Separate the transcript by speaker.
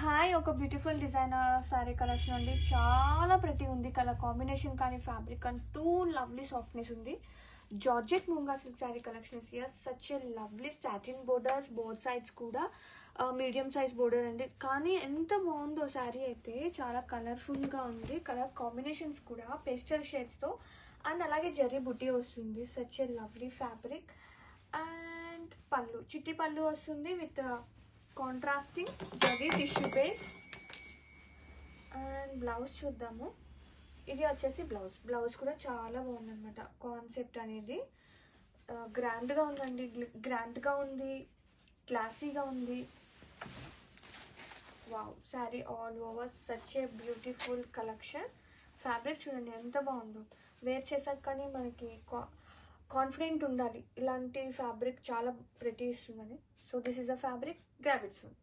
Speaker 1: Hi, ఒక beautiful designer sorry collection అండి. చాలా ప్రతి ఉంది కలర్ కాంబినేషన్ కానీ fabric and too lovely softness ఉంది. Georgette moonga silk sari collection is here. Such a lovely satin borders, both sides కూడా మీడియం సైజ్ బోర్డర్ అండి. కానీ ఎంత బాగుందో సారీ అయితే, చాలా కలర్ఫుల్గా ఉంది. కలర్ కాంబినేషన్స్ కూడా పేస్టల్ షేడ్స్తో అండ్ అలాగే జరీ బుట్టి వస్తుంది. Such a lovely fabric and పళ్ళు, చిట్టి పళ్ళు వస్తుంది with contrasting zari tissue base. And blouse చూద్దాము. ఇది వచ్చేసి బ్లౌజ్ కూడా చాలా బాగుందన్నమాట. కాన్సెప్ట్ అనేది గ్రాండ్గా ఉందండి, గ్రాండ్గా ఉంది, క్లాసీగా ఉంది. Wow, sari all over such a beautiful collection. Fabric చూడండి ఎంత బాగుందో. వేర్ చేసాక కానీ మనకి కాన్ఫిడెంట్ ఉండాలి, ఇలాంటి ఫ్యాబ్రిక్ చాలా ప్రెటీ ఇస్తుందని. So this is a fabric, grab it soon.